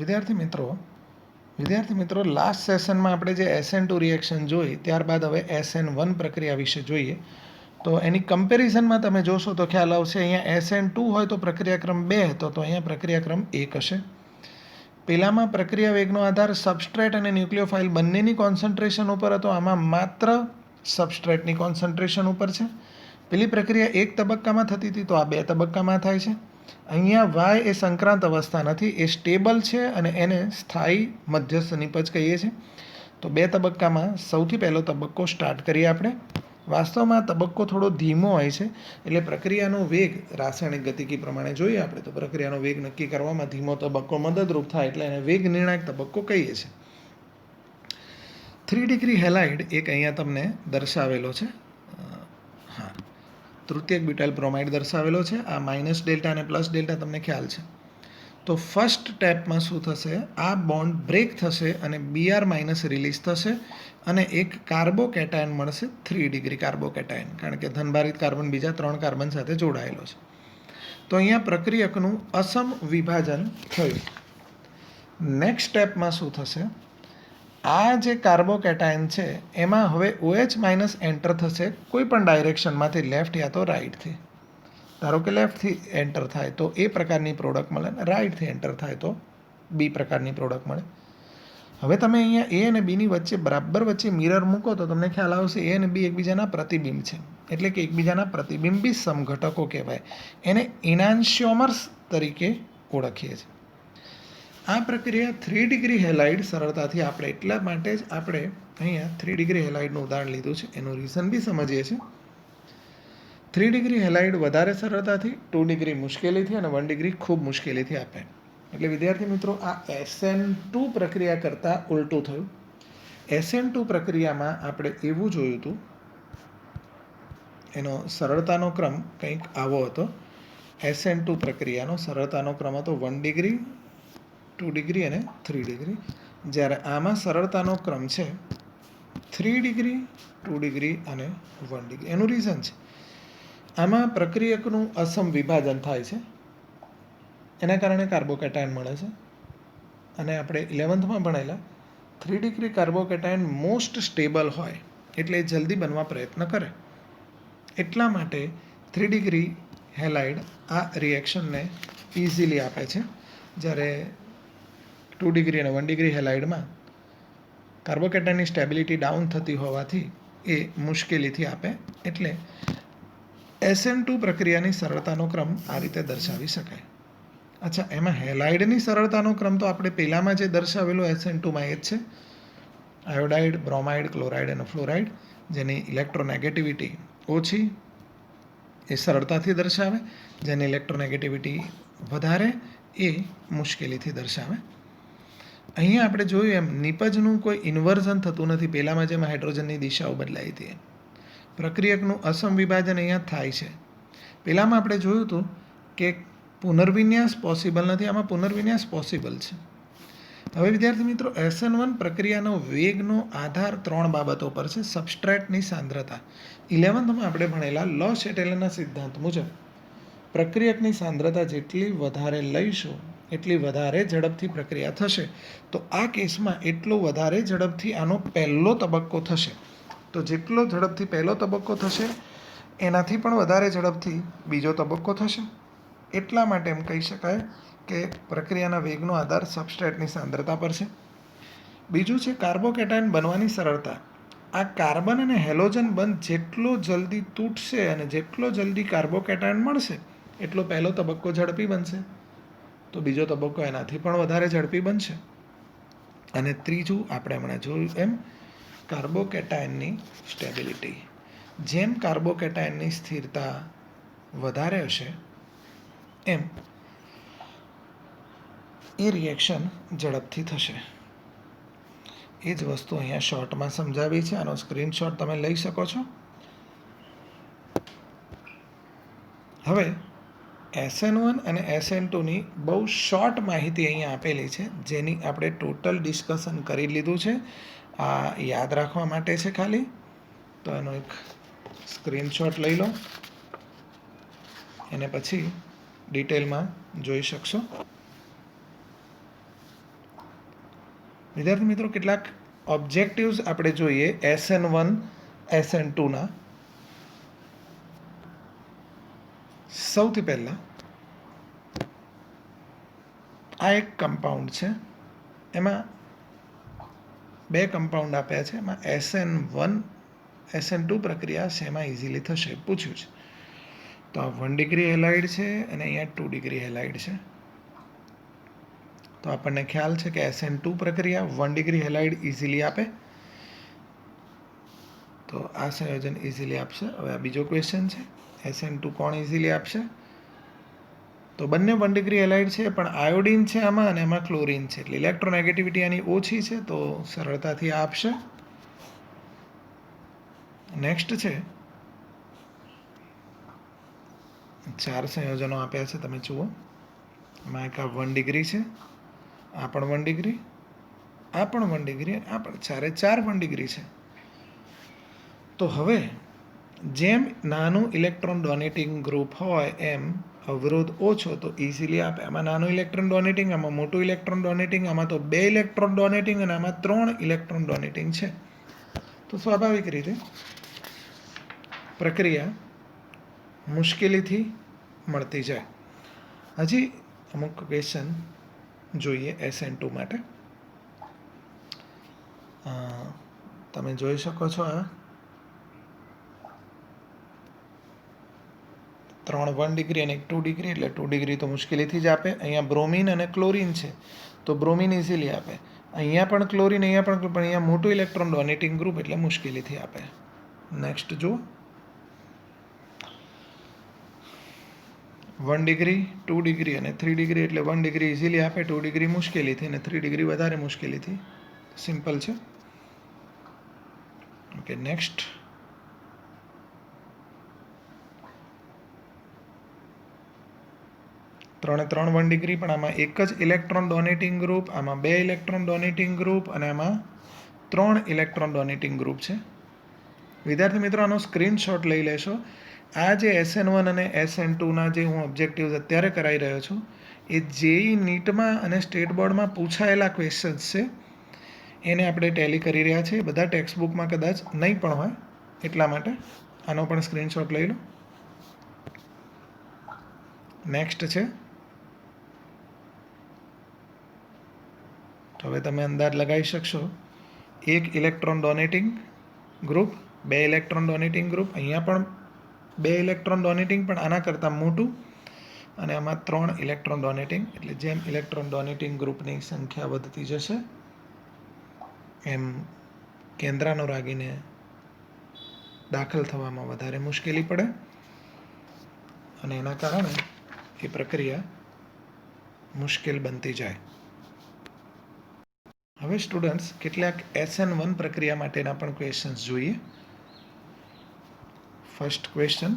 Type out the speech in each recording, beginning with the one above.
વિદ્યાર્થી મિત્રો લાસ્ટ સેશનમાં આપણે જે SN2 રિએક્શન જોઈ ત્યારબાદ હવે SN1 પ્રક્રિયા વિશે જોઈએ. તો એની કમ્પેરિઝનમાં તમે જોશો તો ખ્યાલ આવશે. અહીંયા SN2 હોય તો પ્રક્રિયાક્રમ 2 હતો, તો અહીંયા પ્રક્રિયાક્રમ 1 હશે. પેલામાં પ્રક્રિયા વેગનો આધાર સબસ્ટ્રેટ અને ન્યુક્લિયોફાઇલ બંનેની કોન્સન્ટ્રેશન ઉપર હતો. આમાં માત્ર સબસ્ટ્રેટની કોન્સન્ટ્રેશન ઉપર છે. પેલી પ્રક્રિયા એક તબક્કામાં થતી હતી, તો આ 2 તબક્કામાં થાય છે. અહીંયા y એ સંક્રાંત અવસ્થા નથી, એ સ્ટેબલ છે અને એને સ્થાયી મધ્યસ્થ નિપજ કહીએ છીએ. તો 2 તબક્કામાં સૌથી પહેલો તબક્કો સ્ટાર્ટ કરીએ આપણે. વાસ્તવમાં તબક્કો થોડો ધીમો હોય છે, એટલે પ્રક્રિયાનો વેગ રાસાયણિક ગતિકી પ્રમાણે જોઈએ આપણે તો પ્રક્રિયાનો વેગ નક્કી કરવામાં ધીમો તબક્કો મદદરૂપ થાય, એટલે એને વેગ નિર્ણાયક તબક્કો કહીએ છીએ. 3 ડિગ્રી હેલાઇડ એક અહીંયા તમને દર્શાવેલો છે. હા, તૃતીયક બ્યુટાઇલ બ્રોમાઇડ દર્શાવેલો છે. આ માઇનસ ડેલ્ટા અને પ્લસ ડેલ્ટા તમને ખ્યાલ છે. તો ફર્સ્ટ સ્ટેપમાં શું થશે, આ બોન્ડ બ્રેક થશે અને Br માઇનસ રિલીઝ થશે અને એક કાર્બોકેટાયન મળશે, 3 ડિગ્રી કાર્બોકેટાયન, કારણ કે ધનભારિત કાર્બન બીજા 3 કાર્બન સાથે જોડાયેલો છે. તો અહીંયા પ્રક્રિયકનું અસમ વિભાજન થયું. નેક્સ્ટ સ્ટેપમાં શું થશે, આ જે કાર્બોકેટાયન છે એમાં હવે OH માઇનસ એન્ટર થશે કોઈ પણ ડાયરેક્શનમાંથી, લેફ્ટ યા તો રાઇટથી. ધારો કે લેફ્ટથી એન્ટર થાય તો એ પ્રકારની પ્રોડક્ટ મળે, અને રાઇટથી એન્ટર થાય તો બી પ્રકારની પ્રોડક્ટ મળે. હવે તમે અહીંયા એ અને બીની વચ્ચે બરાબર વચ્ચે મિરર મૂકો તો તમને ખ્યાલ આવશે એ અને બી એકબીજાના પ્રતિબિંબ છે, એટલે કે એકબીજાના પ્રતિબિંબી સમઘટકો કહેવાય. એને ઇનાન્શિયોમર્સ તરીકે ઓળખીએ છીએ. આ પ્રક્રિયા 3 ડિગ્રી હેલાઇડ સરળતાથી આપણે એટલા માટે જ આપણે અહીંયા 3 ડિગ્રી હેલાઇડનું ઉદાહરણ લીધું છે, એનું રીઝન બી સમજીએ છીએ. 3 ડિગ્રી હેલાઇડ વધારે સરળતાથી, 2 ડિગ્રી મુશ્કેલીથી અને 1 ડિગ્રી ખૂબ મુશ્કેલીથી આપે. એટલે વિદ્યાર્થી મિત્રો, આ SN2 પ્રક્રિયા કરતાં ઉલટું થયું. SN2 પ્રક્રિયામાં આપણે એવું જોયું હતું, એનો સરળતાનો ક્રમ કંઈક આવો હતો. SN2 પ્રક્રિયાનો સરળતાનો ક્રમ હતો 1 ડિગ્રી, 2 ડિગ્રી અને 3 ડિગ્રી. જ્યારે આમાં સરળતાનો ક્રમ છે 3 ડિગ્રી, 2 ડિગ્રી અને 1 ડિગ્રી. એનું રીઝન છે, આમાં પ્રક્રિયકનું અસમ વિભાજન થાય છે, એના કારણે કાર્બોકેટાયન મળે છે. અને આપણે 11થમાં ભણેલા 3 ડિગ્રી કાર્બોકેટાયન મોસ્ટ સ્ટેબલ હોય, એટલે જલ્દી બનવા પ્રયત્ન કરે. એટલા માટે 3 ડિગ્રી હેલાઇડ આ રિએક્શનને ઇઝીલી આપે છે, જ્યારે 2 ડિગ્રી અને 1 ડિગ્રી હેલાઇડમાં કાર્બોકેટાયનની સ્ટેબિલિટી ડાઉન થતી હોવાથી એ મુશ્કેલીથી આપે. એટલે SN2 પ્રક્રિયાની સરળતાનો ક્રમ આ રીતે દર્શાવી શકાય. અચ્છા, એમાં હેલાઇડની સરળતાનો ક્રમ તો આપણે પહેલામાં જે દર્શાવેલો SN2માં એ જ છે. આયોડાઇડ, બ્રોમાઇડ, ક્લોરાઇડ અને ફ્લોરાઇડ, જેની ઇલેક્ટ્રોનેગેટિવિટી ઓછી એ સરળતાથી દર્શાવે, જેની ઇલેક્ટ્રોનેગેટિવિટી વધારે એ મુશ્કેલીથી દર્શાવે. અહીંયા આપણે જોયું એમ નિપજનું કોઈ ઇન્વર્ઝન થતું નથી. પહેલામાં જેમ હાઇડ્રોજનની દિશાઓ બદલાઈ હતી, પ્રક્રિયકનું અસમ વિભાજન અહીંયા થાય છે. પહેલામાં આપણે જોયું હતું કે પુનર્વિન્યાસ પોસિબલ નથી, આમાં પુનર્વિન્યાસ પોસિબલ છે. હવે વિદ્યાર્થી મિત્રો, SN1 પ્રક્રિયાનો વેગનો આધાર 3 બાબતો પર છે. સબસ્ટ્રેટની સાંદ્રતા, 11થમાં આપણે ભણેલા લોસ એટેલના સિદ્ધાંત મુજબ પ્રક્રિયકની સાંદ્રતા જેટલી વધારે લઈશું એટલી વધારે ઝડપથી પ્રક્રિયા થશે. તો આ કેસમાં એટલો વધારે ઝડપથી આનો પહેલો તબક્કો થશે. તો જેટલો ઝડપથી પહેલો તબક્કો થશે એનાથી પણ વધારે ઝડપથી બીજો તબક્કો થશે. એટલા માટે એમ કહી શકાય કે પ્રક્રિયાના વેગનો આધાર સબસ્ટ્રેટની સાંદ્રતા પર છે. બીજું છે કાર્બોકેટાયન બનવાની સરળતા. આ કાર્બન અને હેલોજન બંધ જેટલો જલ્દી તૂટશે અને જેટલો જલ્દી કાર્બોકેટાયન મળશે એટલો પહેલો તબક્કો ઝડપી બનશે, તો બીજો તબક્કો એનાથી પણ વધારે ઝડપી બનશે. અને ત્રીજું આપણે હમણાં જોયું એમ કાર્બોકેટાયનની સ્ટેબિલિટી. જેમ કાર્બોકેટાયનની સ્થિરતા વધારે હશે એમ એ રિએક્શન ઝડપથી થશે. એ જ વસ્તુ અહીંયા શોર્ટમાં સમજાવી છે. આનો સ્ક્રીનશોટ તમે લઈ શકો છો. હવે SN1 અને SN2ની બહુ શોર્ટ માહિતી અહીંયા આપેલી છે, જેની આપણે ટોટલ ડિસ્કશન કરી લીધું છે. આ યાદ રાખવા માટે છે ખાલી. તો એનો એક સ્ક્રીનશોટ લઈ લો, એને પછી ડિટેલમાં જોઈ શકશો. વિદ્યાર્થી મિત્રો કેટલાક ઓબ્જેક્ટિવ્સ આપણે જોઈએ SN1 SN2ના. સૌથી પહેલાં આ એક કમ્પાઉન્ડ છે, એમાં બે કમ્પાઉન્ડ આપ્યા છે, એમાં SN1 SN2 પ્રક્રિયા શેમાં ઇઝીલી થશે પૂછ્યું છે. તો આ 1 ડિગ્રી હેલાઇડ છે અને અહીંયા 2 ડિગ્રી હેલાઇડ છે. તો આપણને ખ્યાલ છે કે SN2 પ્રક્રિયા 1 ડિગ્રી હેલાઇડ ઇઝીલી આપે, તો આ સંયોજન ઇઝીલી આપશે. હવે આ બીજો ક્વેશ્ચન છે, SN2 કોણ ઇઝીલી આપશે? તો બંને 1 ડિગ્રી હેલાઇડ છે, પણ આયોડિન છે આમાં અને એમાં ક્લોરિન છે, એટલે ઇલેક્ટ્રોનેગેટિવિટી આની ઓછી છે, તો સરળતાથી આ આપશે. નેક્સ્ટ છે, 4 સંયોજનો આપ્યા છે, તમે જુઓ. એમાં એક આ 1 ડિગ્રી છે, આ પણ 1 ડિગ્રી, આ પણ 1 ડિગ્રી, આ પણ 4 1 ડિગ્રી છે. તો હવે જેમ નાનું ઇલેક્ટ્રોન ડોનેટિંગ ગ્રુપ હોય એમ અવરોધ ઓછો, તો ઇઝીલી આપે. આમાં નાનું ઇલેક્ટ્રોન ડોનેટિંગ, આમાં મોટું ઇલેક્ટ્રોન ડોનેટિંગ, આમાં તો 2 ઇલેક્ટ્રોન ડોનેટિંગ અને આમાં 3 ઇલેક્ટ્રોન ડોનેટિંગ છે. તો સ્વાભાવિક રીતે પ્રક્રિયા મુશ્કેલીથી મળતી જાય. હજી અમુક ક્વેશ્ચન જોઈએ SN2 માટે. તમે જોઈ શકો છો આ 3 1 ડિગ્રી અને 2 ડિગ્રી, એટલે 2 ડિગ્રી તો મુશ્કેલીથી જ આપે. અહીંયા બ્રોમિન અને ક્લોરિન છે, તો બ્રોમિન ઇઝીલી આપે. અહીંયા પણ ક્લોરિન, અહીંયા પણ, પણ અહીંયા મોટું ઇલેક્ટ્રોન ડોનેટિંગ ગ્રુપ એટલે મુશ્કેલીથી આપે. નેક્સ્ટ જુઓ, 1 ડિગ્રી 2 ડિગ્રી અને 3 ડિગ્રી, એટલે 1 ડિગ્રી ઇઝીલી આપે, 2 ડિગ્રી મુશ્કેલીથી અને 3 ડિગ્રી વધારે મુશ્કેલીથી. સિમ્પલ છે. Okay, next. ત્રણે 3 1 ડિગ્રી, પણ આમાં એક જ ઇલેક્ટ્રોન ડોનેટિંગ ગ્રુપ, આમાં 2 ઇલેક્ટ્રોન ડોનેટિંગ ગ્રુપ અને આમાં 3 ઇલેક્ટ્રોન ડોનેટિંગ ગ્રુપ છે. વિદ્યાર્થી મિત્રો, આનો સ્ક્રીનશોટ લઈ લેશો. આ જે SN1 અને SN2ના જે હું ઓબ્જેક્ટિવ્સ અત્યારે કરાવી રહ્યો છું, એ જેઈ નીટમાં અને સ્ટેટ બોર્ડમાં પૂછાયેલા ક્વેશ્ચન્સ છે, એને આપણે ટેલી કરી રહ્યા છીએ. બધા ટેક્સ્ટ બુકમાં કદાચ નહીં પણ હોય, એટલા માટે આનો પણ સ્ક્રીનશોટ લઈ લો. નેક્સ્ટ છે, તો હવે તમે અંદાજ લગાવી શકશો, એક electron donating group, 2 electron donating group, અહીંયા પણ 2 ઇલેક્ટ્રોન ડોનેટિંગ, પણ આના કરતાં મોટું, અને આમાં 3 ઇલેક્ટ્રોન ડોનેટિંગ. એટલે જેમ ઇલેક્ટ્રોન ડોનેટિંગ ગ્રુપની સંખ્યા વધતી જશે એમ કેન્દ્રાનુરાગીને દાખલ થવામાં વધારે મુશ્કેલી પડે અને એના કારણે એ પ્રક્રિયા મુશ્કેલ બનતી જાય. હવે સ્ટુડન્ટ્સ કેટલાક SN1 પ્રક્રિયા માટેના પણ ક્વેશ્ચન્સ જોઈએ. ફર્સ્ટ ક્વેશ્ચન,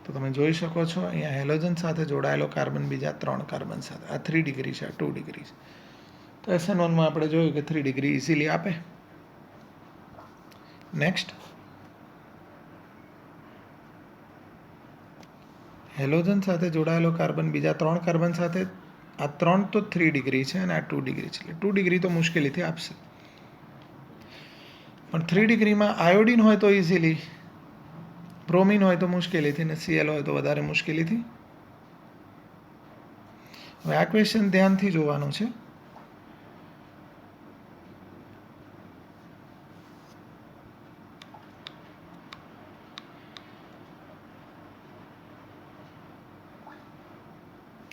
તો તમે જોઈ શકો છો અહીંયા હેલોજન સાથે જોડાયેલો કાર્બન બીજા 3 કાર્બન સાથે, આ 3 ડિગ્રી છે, આ 2 ડિગ્રી છે. તો SN1માં આપણે જોયું કે 3 ડિગ્રી ઇઝીલી આપે. નેક્સ્ટ, હેલોજન સાથે જોડાયેલો કાર્બન બીજા 3 કાર્બન સાથે, આ 3 તો 3 ડિગ્રી છે અને આ 2 ડિગ્રી છે, એટલે 2 ડિગ્રી તો મુશ્કેલીથી આપશે. પણ 3 ડિગ્રીમાં આયોડિન હોય તો ઇઝીલી, બ્રોમિન હોય તો મુશ્કેલીથી, અને Cl હોય તો વધારે મુશ્કેલીથી. હવે આ ક્વેશ્ચન ધ્યાનથી જોવાનું છે.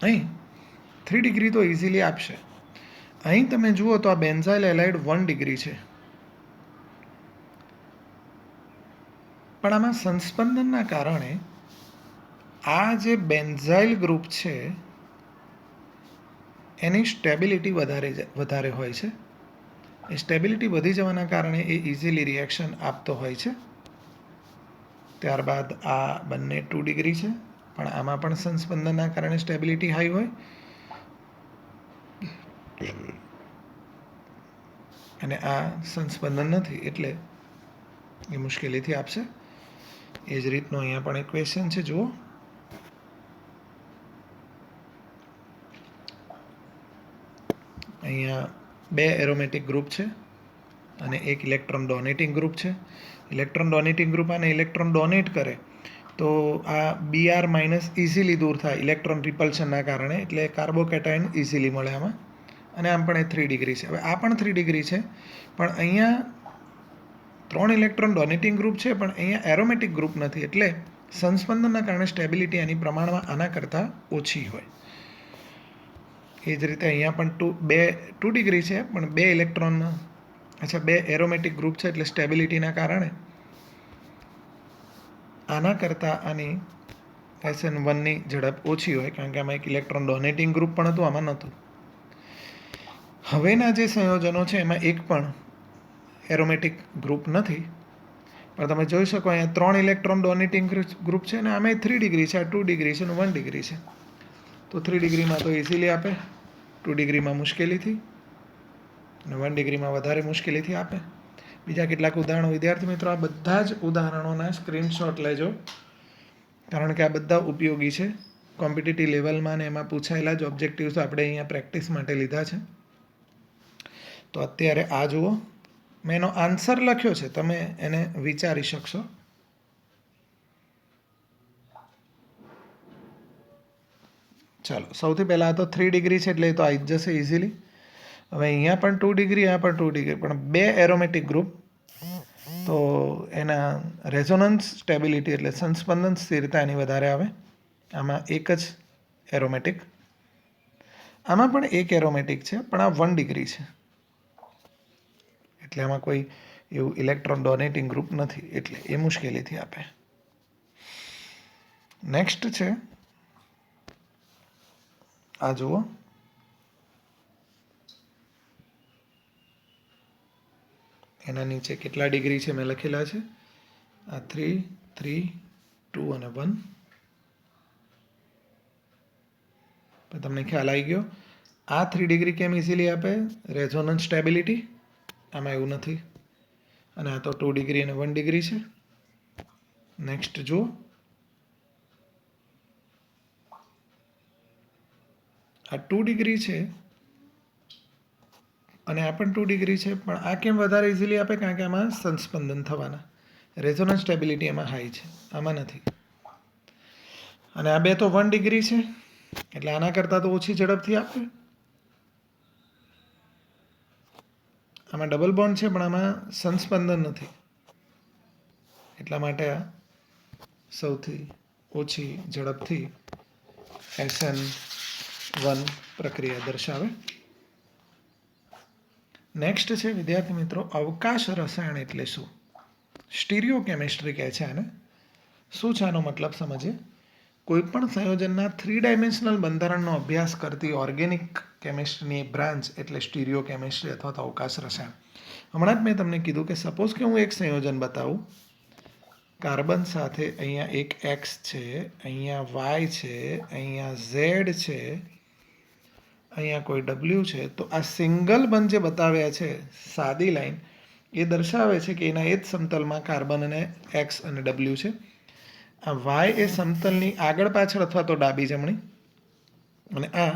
અહીં 3 ડિગ્રી તો ઇઝીલી આપશે. અહીં તમે જુઓ તો આ બેન્ઝાઇલ હેલાઇડ 1 ડિગ્રી છે, પણ આમાં સંસ્પંદનના કારણે આ જે બેન્ઝાઇલ ગ્રુપ છે એની સ્ટેબિલિટી વધારે હોય છે. એ સ્ટેબિલિટી વધી જવાના કારણે એ ઇઝીલી રિએક્શન આપતો હોય છે. ત્યારબાદ આ બંને 2 ડિગ્રી છે, પણ આમાં પણ સંસ્પંદનના કારણે સ્ટેબિલિટી હાઈ હોય, અને આ સંસ્પંદન નથી એટલે એ મુશ્કેલીથી આપશે. એ જ રીતનો અહીંયા પણ એક ક્વેશ્ચન છે, જુઓ. અહીંયા 2 એરોમેટિક ગ્રુપ છે અને એક ઇલેક્ટ્રોન ડોનેટિંગ ગ્રુપ છે. ઇલેક્ટ્રોન ડોનેટિંગ ગ્રુપ આને ઇલેક્ટ્રોન ડોનેટ કરે તો આ Br માઇનસ ઇઝીલી દૂર થાય ઇલેક્ટ્રોન રિપલ્શનના કારણે, એટલે કાર્બોકેટાયન ઇઝીલી મળે આમાં. અને આમ પણ એ 3 ડિગ્રી છે. હવે આ પણ 3 ડિગ્રી છે, પણ અહીંયા 3 ઇલેક્ટ્રોન ડોનેટિંગ ગ્રુપ છે, પણ અહીંયા એરોમેટિક ગ્રુપ નથી, એટલે સંસ્પંદનના કારણે સ્ટેબિલિટી એની પ્રમાણમાં આના કરતાં ઓછી હોય. એ જ રીતે અહીંયા પણ 2 ડિગ્રી છે, પણ 2 ઇલેક્ટ્રોન 2 એરોમેટિક ગ્રુપ છે, એટલે સ્ટેબિલિટીના કારણે આના કરતાં આની SN1ની ઝડપ ઓછી હોય, કારણ કે આમાં એક ઇલેક્ટ્રોન ડોનેટિંગ ગ્રુપ પણ હતું, આમાં નહોતું. હવેના જે સંયોજનો છે એમાં એક પણ એરોમેટિક ગ્રુપ નથી, પણ તમે જોઈ શકો અહીંયા 3 ઇલેક્ટ્રોન ડોનેટિંગ ગ્રુપ છે અને આમાં 3 ડિગ્રી છે, આ 2 ડિગ્રી છે અને 1 ડિગ્રી છે. તો 3 ડિગ્રીમાં તો ઇઝીલી આપે, 2 ડિગ્રીમાં મુશ્કેલીથી અને 1 ડિગ્રીમાં વધારે મુશ્કેલીથી આપે. બીજા કેટલાક ઉદાહરણો વિદ્યાર્થી મિત્રો, આ બધા જ ઉદાહરણોના સ્ક્રીનશોટ લેજો, કારણ કે આ બધા ઉપયોગી છે. કોમ્પિટિટિવ લેવલમાં ને એમાં પૂછાયેલા જ ઓબ્જેક્ટિવ્સ આપણે અહીંયા પ્રેક્ટિસ માટે લીધા છે. તો અત્યારે આ જુઓ, મેં એનો આન્સર લખ્યો છે, તમે એને વિચારી શકશો. ચાલો, સૌથી પહેલાં આ તો 3 ડિગ્રી છે, એટલે એ તો આવી જ જશે ઇઝીલી. હવે અહીંયા પણ 2 ડિગ્રી, અહીંયા પણ 2 ડિગ્રી, પણ 2 એરોમેટિક ગ્રુપ, તો એના રેઝોનન્સ સ્ટેબિલિટી એટલે સંસ્પંદન સ્થિરતા એની વધારે આવે. આમાં એક જ એરોમેટિક, આમાં પણ એક એરોમેટિક છે, પણ આ 1 ડિગ્રી છે, એટલે આમાં કોઈ એવું ઇલેક્ટ્રોન ડોનેટિંગ ગ્રુપ નથી, એટલે એ મુશ્કેલીથી આપે. નેક્સ્ટ છે આ જુઓ, એના નીચે કેટલા ડિગ્રી છે મેં લખેલા છે, આ 3, 3, 2 અને 1. પણ તમને ખ્યાલ આવી ગયો, આ 3 ડિગ્રી કેમ ઇઝીલી આપે? રેઝોનન્સ સ્ટેબિલિટી, આમાં એવું નથી. અને આ તો 2 ડિગ્રી અને 1 ડિગ્રી છે. નેક્સ્ટ જુઓ, આ 2 ડિગ્રી છે અને આ પણ 2 ડિગ્રી છે, પણ આ કેમ વધારે ઇઝીલી આપે? કારણ કે આમાં સંસ્પંદન થવાના, રેઝોનન્સ સ્ટેબિલિટી એમાં હાઈ છે, આમાં નથી. અને આ બે તો 1 ડિગ્રી છે, એટલે આના કરતાં તો ઓછી ઝડપથી આપે. આમાં ડબલ બોન્ડ છે, પણ આમાં સંસ્પંદન નથી, એટલા માટે આ સૌથી ઓછી ઝડપથી SN1 પ્રક્રિયા દર્શાવે. નેક્સ્ટ છે વિદ્યાર્થી મિત્રો, અવકાશ રસાયણ એટલે શું? સ્ટીરિયો કેમિસ્ટ્રી કહે છે આને. શું છે આનો મતલબ સમજીએ. કોઈપણ સંયોજનના 3 ડાયમેન્શનલ બંધારણનો અભ્યાસ કરતી ઓર્ગેનિક કેમિસ્ટ્રીની બ્રાન્ચ એટલે સ્ટીરિયો કેમિસ્ટ્રી અથવા તો અવકાશ રસાયણ. હમણાં જ મેં તમને કીધું કે સપોઝ કે હું એક સંયોજન બતાવું, કાર્બન સાથે અહીંયા એક X છે, અહીંયા Y છે, અહીંયા Z છે, અહીંયા કોઈ W છે, તો આ સિંગલ બંધ જે બતાવ્યા છે સાદી લાઈન, એ દર્શાવે છે કે એના એ જ સમતલમાં કાર્બન અને X અને W છે. આ Y એ સમતલની આગળ પાછળ અથવા તો ડાબી જમણી, અને આ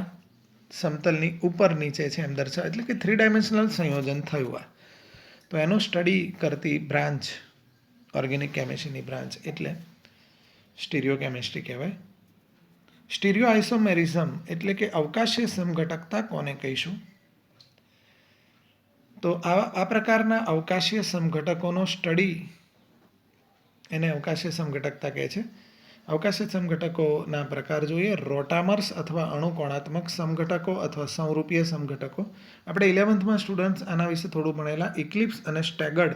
સમતલની ઉપર નીચે છે એમ દર્શાવે, એટલે કે 3 ડાયમેન્શનલ સંયોજન થયું આ. તો એનો સ્ટડી કરતી બ્રાન્ચ ઓર્ગેનિક કેમિસ્ટ્રીની બ્રાન્ચ એટલે સ્ટીરિયો કેમિસ્ટ્રી કહેવાય. સ્ટીરિયો આઇસોમેરિઝમ એટલે કે અવકાશીય સમઘટકતા કોને કહીશું? તો આ પ્રકારના અવકાશીય સમઘટકોનો સ્ટડી એને અવકાશીય સમઘટકતા કહે છે. અવકાશીય સમઘટકોના પ્રકાર જોઈએ, રોટામર્સ અથવા અણુકોણાત્મક સમઘટકો અથવા સમરૂપીય સમઘટકો. આપણે 11th સ્ટુડન્ટ્સ આના વિશે થોડું ભણેલા, ઇક્લિપ્સ અને સ્ટેગર્ડ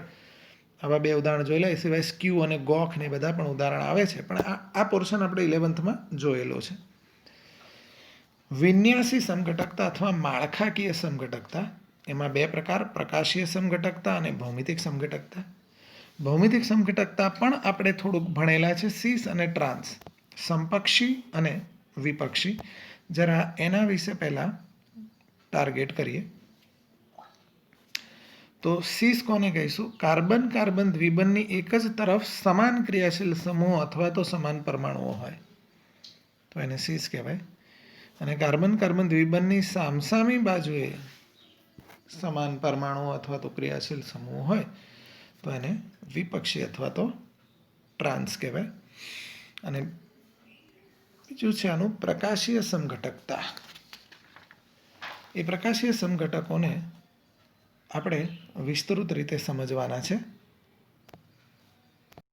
આવા 2 ઉદાહરણ જોયેલા. એ સિવાય સ્ક્યુ અને ગોખ ને બધા પણ ઉદાહરણ આવે છે, પણ આ પોર્શન આપણે 11th જોયેલો છે. વિન્યાસી સમઘટકતા અથવા માળખાકીય સમઘટકતા, એમાં 2 પ્રકાર, પ્રકાશીય સમઘટકતા અને ભૌમિતિક સમઘટકતા. ભૌમિતિક સમઘટકતા પણ આપણે થોડુંક ભણેલા છે, સીસ અને ટ્રાન્સ, સમપક્ષી અને વિપક્ષી. જરા એના વિશે પહેલાં ટાર્ગેટ કરીએ. તો સીસ કોને કહીશું? કાર્બન કાર્બન દ્વિબંધની એક જ તરફ સમાન ક્રિયાશીલ સમૂહ અથવા તો સમાન પરમાણુઓ હોય તો એને સીસ કહેવાય. અને કાર્બન કાર્બન દ્વિબંધની સામસામી બાજુએ સમાન પરમાણુ અથવા તો ક્રિયાશીલ સમૂહ હોય તો એને દ્વિપક્ષી અથવા તો ટ્રાન્સ કહેવાય. અને બીજું છે આનું પ્રકાશીય સમઘટકતા. એ પ્રકાશીય સમઘટકોને આપણે વિસ્તૃત રીતે સમજવાના છે.